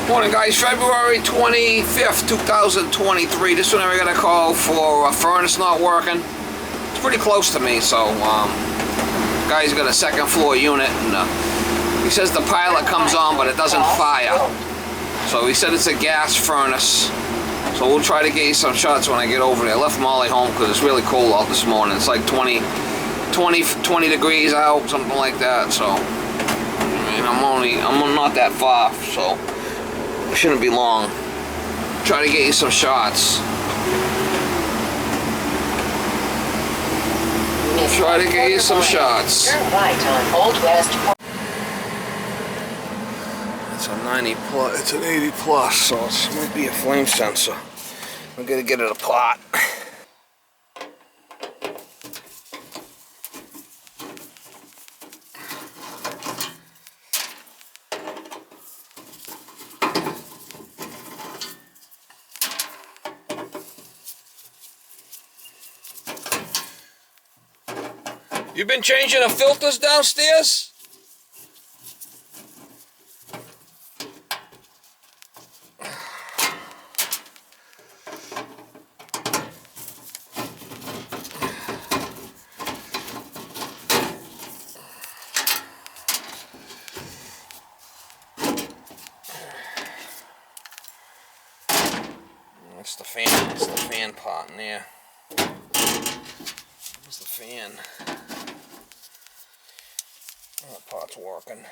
Morning guys, February 25th, 2023. This one I got a call for a furnace not working. It's pretty close to me, so guy's got a second floor unit and he says the pilot comes on but it doesn't fire. So he said it's a gas furnace. So we'll try to get you some shots when I get over there. I left Molly home because it's really cold out this morning. It's like 20 degrees out, something like that. So I mean, I'm not that far, so it shouldn't be long. Try to get you some shots. Try to get you some shots. Turn right on Old West. It's a 90 plus. It's an 80 plus, so it might be a flame sensor. I'm gonna get it apart. You've been changing the filters downstairs? That's the fan. That's the fan part in there. There's the fan. That part's working.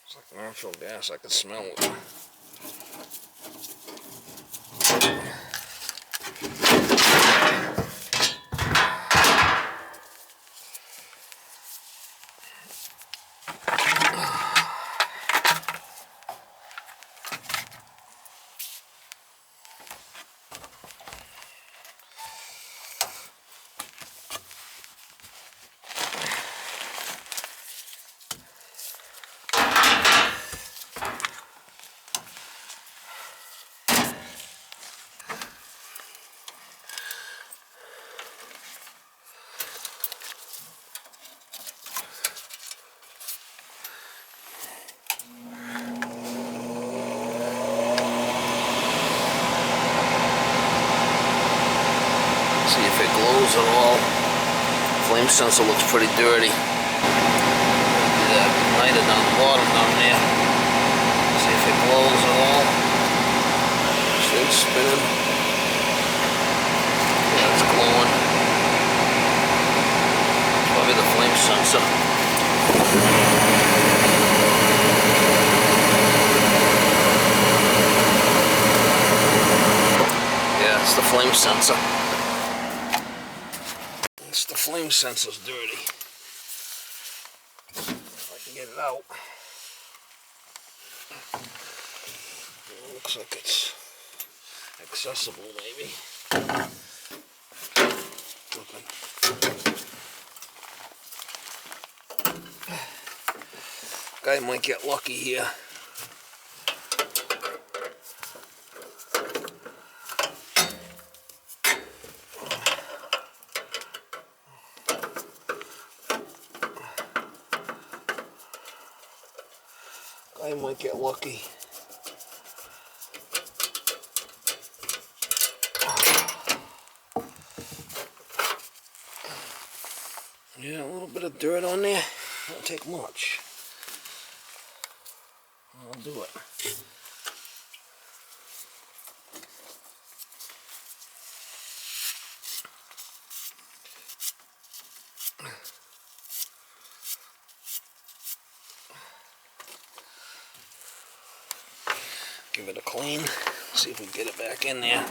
It's like natural gas. I can smell it. See if it glows at all. Flame sensor looks pretty dirty. That igniter down the bottom down there. See if it glows at all. See it's spinning. Yeah, it's glowing. Probably the flame sensor. Yeah, it's the flame sensor. The flame sensor's dirty. If I can get it out. It looks like it's accessible, maybe. Guy might get lucky here. I might get lucky. Yeah, a little bit of dirt on there. Won't take much. I'll do it. Give it a clean, see if we can get it back in there.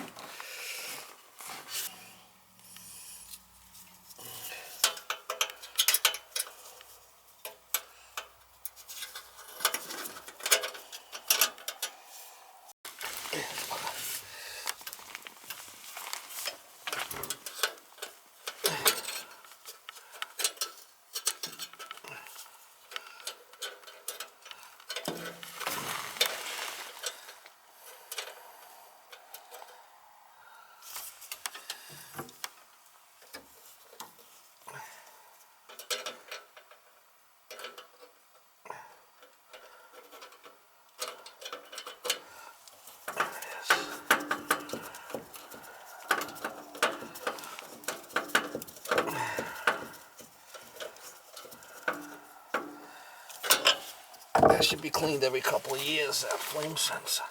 That should be cleaned every couple of years, that flame sensor.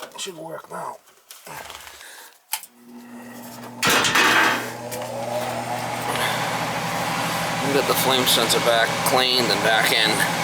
It should work now. Get the flame sensor back cleaned and back in.